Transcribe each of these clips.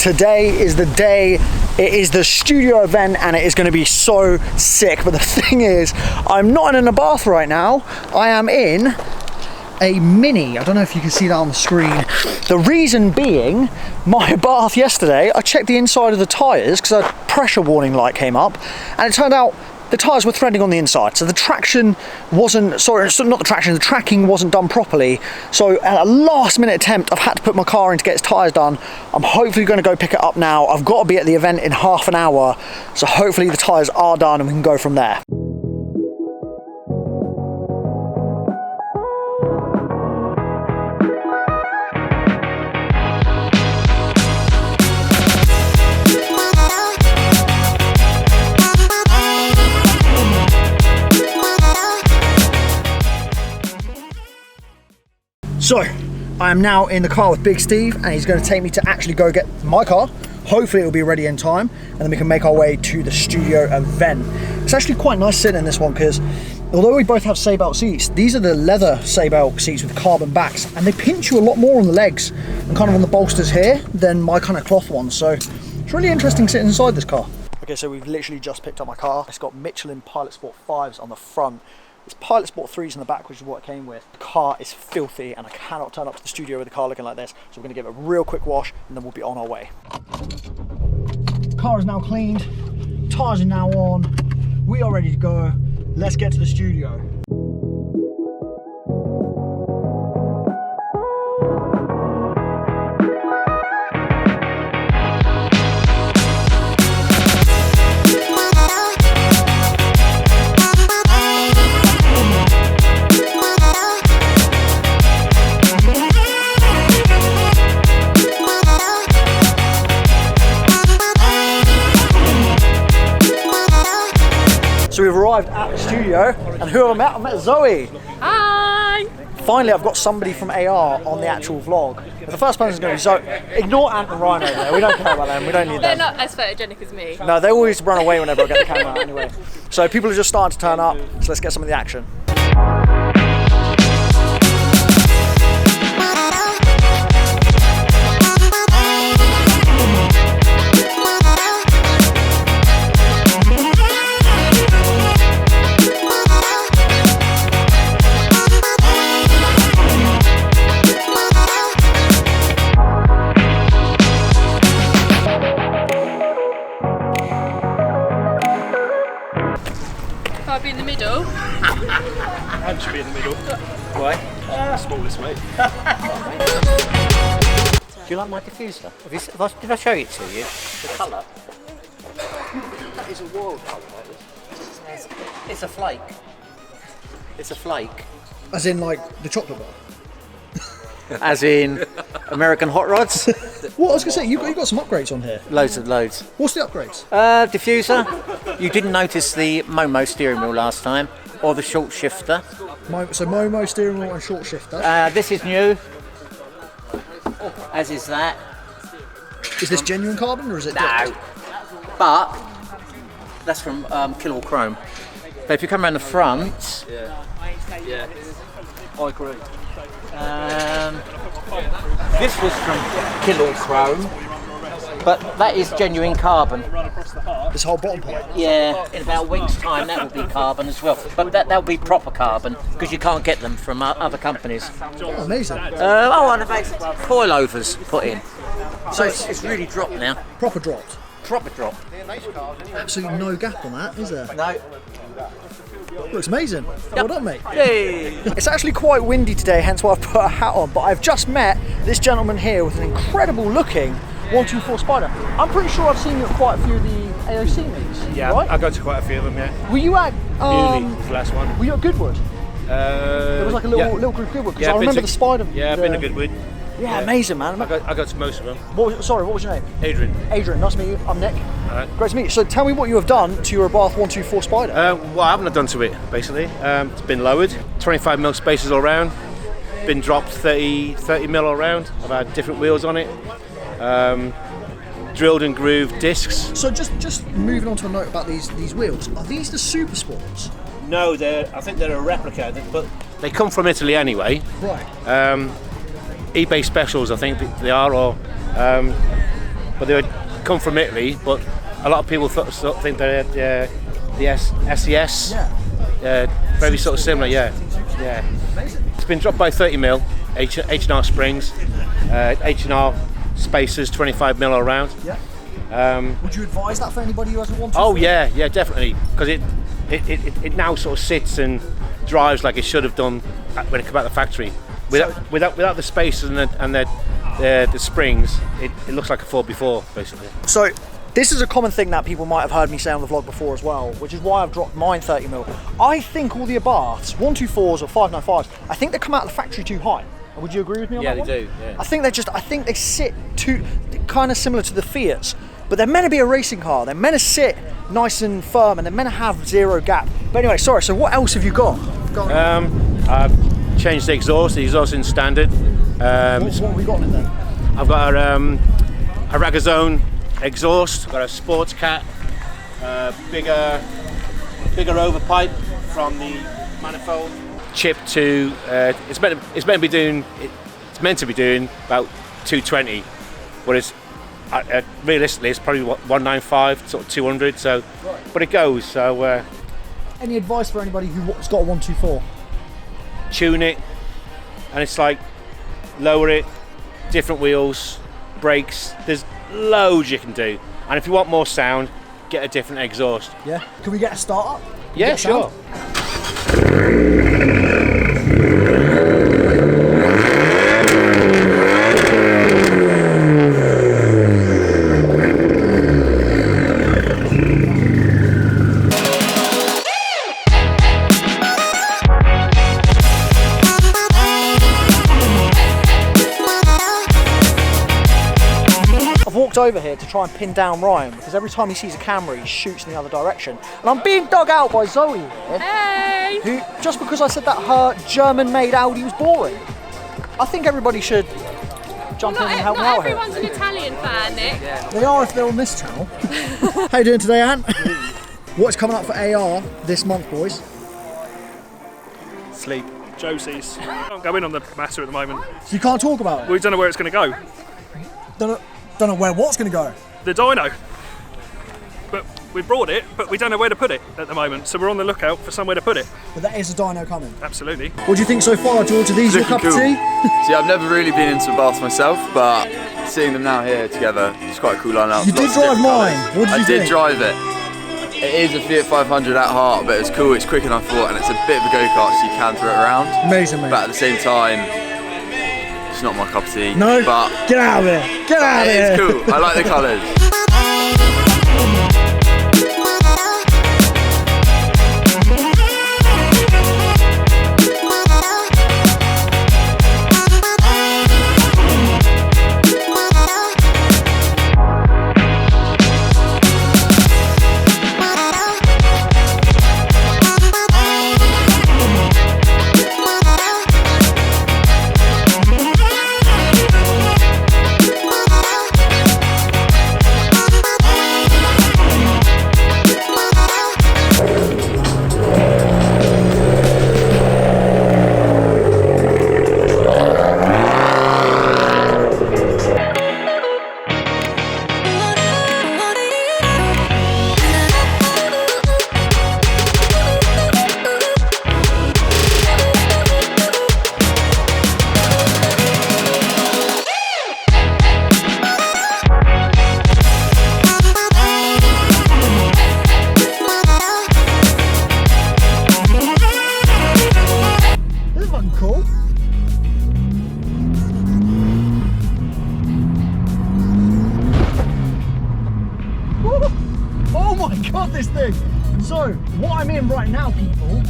Today is the day. It is the studio event and it is going to be so sick. But the thing is, I'm not in an Abarth right now. I am in a Mini. I don't know if you can see that on the screen. The reason being, my Abarth yesterday, I checked the inside of the tyres because a pressure warning light came up, and it turned out the tyres were threading on the inside, so the traction wasn't, sorry, not the traction, the tracking wasn't done properly. So at a last minute attempt, I've had to put my car in to get its tyres done. I'm hopefully going to go pick it up now. I've got to be at the event in half an hour, so hopefully the tyres are done and we can go from there. So, I am now in the car with Big Steve and he's going to take me to actually go get my car. Hopefully it'll be ready in time and then we can make our way to the studio event. It's actually quite nice sitting in this one because although we both have seatbelt seats, these are the leather seatbelt seats with carbon backs and they pinch you a lot more on the legs and kind of on the bolsters here than my kind of cloth ones. So it's really interesting sitting inside this car. Okay, so we've literally just picked up my car. It's got Michelin Pilot Sport 5s on the front. It's Pilot Sport 3s in the back, which is what it came with. The car is filthy and I cannot turn up to the studio with the car looking like this. So we're going to give it a real quick wash and then we'll be on our way. Car is now cleaned, tyres are now on, we are ready to go. Let's get to the studio. So we've arrived at the studio, and who have I met? I met Zoe. Hi! Finally, I've got somebody from AR on the actual vlog. The first person is going to be Zoe. Ignore Ant and Ryan over there. We don't care about them. We don't need them. They're not as photogenic as me. No, they always run away whenever I get the camera out anyway. So people are just starting to turn up, so let's get some of the action. I'll be in the middle. I should be in the middle. Why? Smallest, mate. Do you like my diffuser? Did I show it to you? The colour? That is a world colour. It's a flake. It's a flake. As in like the chocolate bar? As in American hot rods? What I was going to say, you got some upgrades on here. Loads. What's the upgrades? Diffuser. You didn't notice the Momo steering wheel last time, or the short shifter. So Momo steering wheel and short shifter. This is new, as is that. Is this genuine carbon or is it? No, but that's from Kill All Chrome. But if you come around the front, Yeah, I agree. this was from Kill All Chrome, but that is genuine carbon. This whole bottom part? Yeah, in about a week's time that will be carbon as well. But that'll be proper carbon because you can't get them from other companies. Oh, amazing. And I've had coilovers put in. So it's really dropped now. Proper dropped. Proper drop. Absolutely no gap on that, is there? No. Looks amazing. Well done, mate. Yay! It's actually quite windy today, hence why I've put a hat on, but I've just met this gentleman here with an incredible looking 124 Spider. I'm pretty sure I've seen you at quite a few of the AOC meets. Yeah, right? I go to quite a few of them, yeah. Were you at Beauty was the last one. Were you at Goodwood? There was like a little group of Goodwood, because I remember the Spider. Yeah, I've been to Goodwood. Yeah, amazing, man. I go to most of them. What was your name? Adrian. Adrian, nice to meet you. I'm Nick. Alright. Great to meet you. So tell me what you have done to your Abarth 124 Spider. What I haven't done to it, basically. It's been lowered, 25mm spaces all round. Been dropped 30mm all round. I've had different wheels on it. Drilled and grooved discs. So just moving on to a note about these wheels. Are these the Super Sports? No, I think they're a replica, but they come from Italy anyway. Right. eBay specials, I think they are, or but they would come from Italy. But a lot of people sort of think they're the SES. Yeah. Very sort of similar, yeah. It's been dropped by 30mm H&R springs, H&R spacers 25mm all around. Yeah. Would you advise that for anybody who hasn't wanted? Oh yeah, definitely, because it now sort of sits and drives like it should have done when it came out of the factory. Without the spacers and the springs, it looks like a 4x4 basically. So this is a common thing that people might have heard me say on the vlog before as well, which is why I've dropped mine 30mm. I think all the ABARTHS 124s or 595s, I think they come out of the factory too high. Would you agree with me on that one? Yeah, they do. Yeah. I think they sit too kind of similar to the Fiats, but they're meant to be a racing car. They're meant to sit nice and firm, and they're meant to have zero gap. But anyway, sorry. So what else have you got? I've changed the exhaust. The exhaust is standard. What have we got in it then? I've got a Ragazone exhaust. I've got a Sports Cat, bigger overpipe from the manifold. Chip to it's meant to be doing about 220, but it's realistically it's probably 195, sort of 200. So, right. But it goes. So, any advice for anybody who's got a 124? Tune it, and it's like lower it, different wheels, brakes. There's loads you can do, and if you want more sound, get a different exhaust. Yeah. Can we get a start up? Yeah, sure. Over here to try and pin down Ryan, because every time he sees a camera he shoots in the other direction, and I'm being dug out by Zoe here. Hey! Who, just because I said that her German-made Audi was boring. I think everybody should jump in and help me out here. Not everyone's an Italian fan, Nick. Yeah. They are if they're on this channel. How you doing today, Ant? What's coming up for AR this month, boys? Sleep. Josie's. Can't go in on the matter at the moment. So you can't talk about it? We don't know where it's going to go. Don't know where what's going to go. The dyno. But we brought it, but we don't know where to put it at the moment. So we're on the lookout for somewhere to put it. But that is a dyno coming. Absolutely. What do you think so far, George? Are these your cup of tea? See, I've never really been into ABARTHS myself, but seeing them now here together, it's quite a cool lineup. You did drive mine. What did you think? I did drive it. It is a Fiat 500 at heart, but it's cool. It's quicker than I thought, and it's a bit of a go-kart, so you can throw it around. Amazing, mate. But at the same time, it's not my cup of tea. No, but get out of here. Get out of here. It's cool. I like the colours. This thing. So what I'm in right now, people,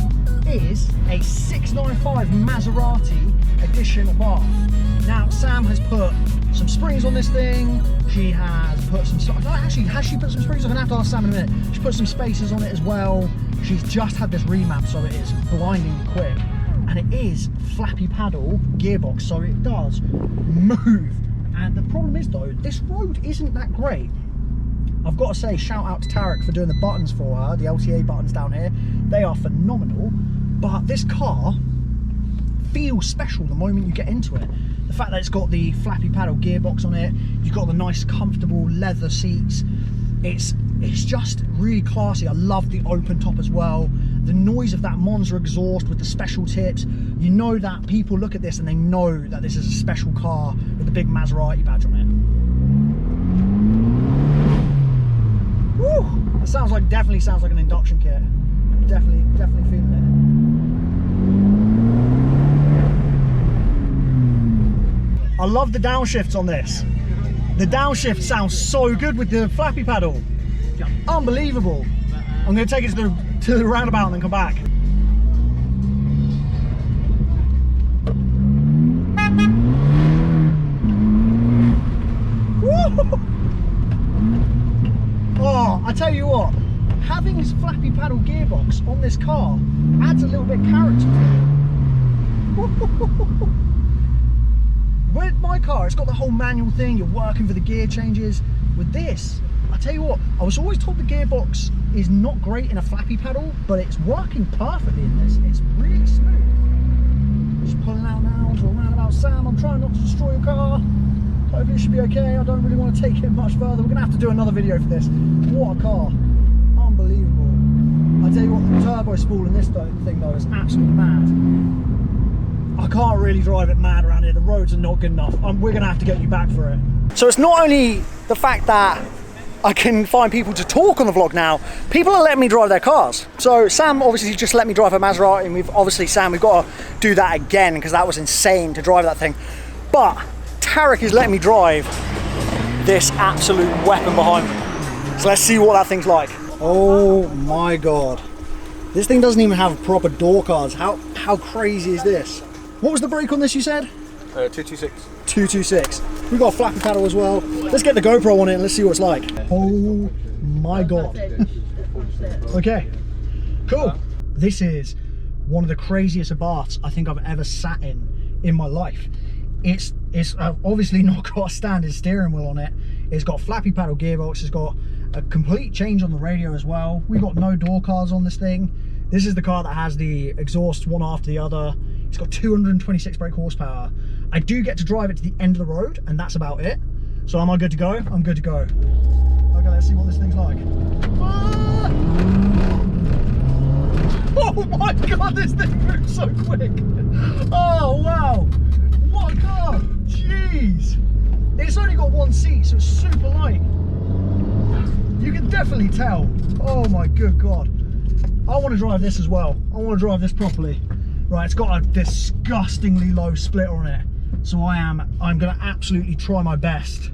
is a 695 Maserati edition ABARTHS. Now Sam has put some springs on this thing. She has put some stuff. Actually, has she put some springs? I'm gonna have to ask Sam in a minute. She put some spacers on it as well. She's just had this remap, so it is blindingly quick, and it is flappy paddle gearbox, so it does move. And the problem is though, this road isn't that great. I've got to say, shout out to Tarek for doing the buttons for her, the LTA buttons down here. They are phenomenal, but this car feels special the moment you get into it. The fact that it's got the flappy paddle gearbox on it, you've got the nice comfortable leather seats. It's just really classy. I love the open top as well. The noise of that Monza exhaust with the special tips. You know that people look at this and they know that this is a special car with the big Maserati badge on it. Woo! That sounds like, definitely sounds like an induction kit. Definitely feeling it. I love the downshifts on this. The downshift sounds so good with the flappy paddle. Unbelievable. I'm going to take it to the roundabout and then come back. Woo! Oh, I tell you what, having this flappy paddle gearbox on this car adds a little bit of character to it. With my car, it's got the whole manual thing, you're working for the gear changes. With this, I tell you what, I was always told the gearbox is not great in a flappy paddle, but it's working perfectly in this. It's really smooth. Just pulling out now onto a roundabout. Sam, I'm trying not to destroy your car. Hopefully it should be okay. I don't really want to take it much further. We're going to have to do another video for this. What a car. Unbelievable. I tell you what, the turbo spool in this thing though is absolutely mad. I can't really drive it mad around here. The roads are not good enough. We're going to have to get you back for it. So it's not only the fact that I can find people to talk on the vlog now, people are letting me drive their cars. So Sam obviously just let me drive a Maserati, and we've got to do that again because that was insane to drive that thing. But Tarek is letting me drive this absolute weapon behind me. So let's see what that thing's like. Oh my God. This thing doesn't even have proper door cards. How crazy is this? What was the brake on this you said? 226. 226. We've got a flappy paddle as well. Let's get the GoPro on it and let's see what it's like. Oh my God. Okay, cool. This is one of the craziest ABARTHS I think I've ever sat in my life. It's obviously not got a standard steering wheel on it. It's got flappy paddle gearbox. It's got a complete change on the radio as well. We've got no door cards on this thing. This is the car that has the exhaust one after the other. It's got 226 brake horsepower. I do get to drive it to the end of the road, and that's about it. So am I good to go? I'm good to go. Okay, let's see what this thing's like. Ah! Oh my God, this thing moves so quick. Oh wow, what a car. Jeez. It's only got one seat, so it's super light. You can definitely tell. Oh my good God. I want to drive this as well. I want to drive this properly. Right, it's got a disgustingly low splitter on it. So I'm going to absolutely try my best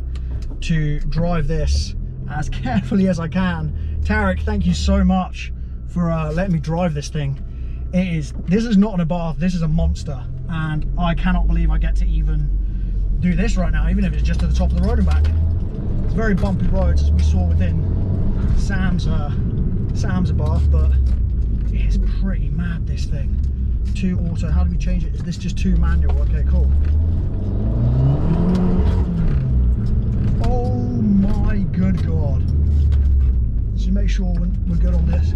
to drive this as carefully as I can. Tarek, thank you so much for letting me drive this thing. This is not an ABARTHS, this is a monster. And I cannot believe I get to even do this right now, even if it's just to the top of the road and back. It's very bumpy roads, as we saw within Sam's ABARTHS, but it is pretty mad, this thing. 2 auto, how do we change it? Is this just 2 manual? Okay, cool. Oh my good God. Just make sure we're good on this.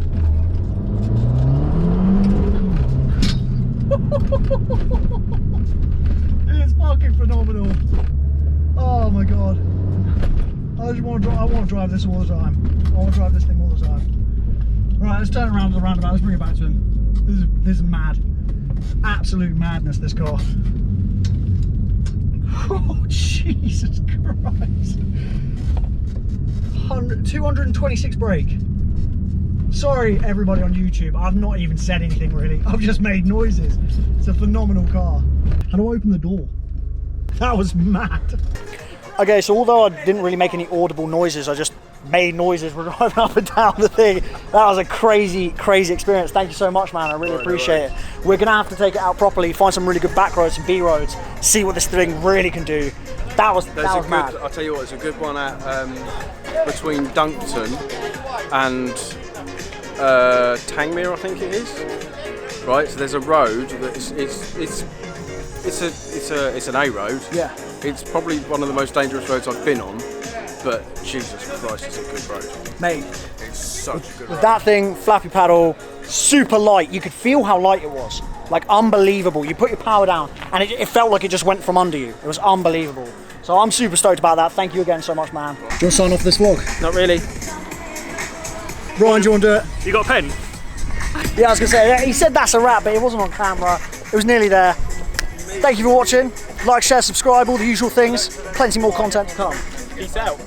It's fucking phenomenal. Oh my God. I want to drive this all the time. I want to drive this thing all the time. Right, let's turn around to the roundabout. Let's bring it back to him. This is mad. Absolute madness, this car. Oh, Jesus Christ. 226 brake. Sorry, everybody on YouTube. I've not even said anything really. I've just made noises. It's a phenomenal car. How do I open the door? That was mad. Okay, so although I didn't really make any audible noises, I just made noises when driving up and down the thing. That was a crazy, crazy experience. Thank you so much, man. I really appreciate it. We're gonna have to take it out properly, find some really good back roads and B roads, see what this thing really can do. That was mad. I'll tell you what, it's a good one at between Dunkton and Tangmere, I think it is. Right, so there's a road that it's an A road. Yeah. It's probably one of the most dangerous roads I've been on. but Jesus Christ, it's a good road. Mate, It's such a good with road. that thing, flappy paddle, super light. You could feel how light it was. Like, unbelievable. You put your power down, and it felt like it just went from under you. It was unbelievable. So I'm super stoked about that. Thank you again so much, man. Do you want to sign off this vlog? Not really. Ryan, do you want to do it? You got a pen? Yeah, I was going to say, he said that's a wrap, but it wasn't on camera. It was nearly there. Thank you for watching. Like, share, subscribe, all the usual things. Plenty more content to come. Peace out.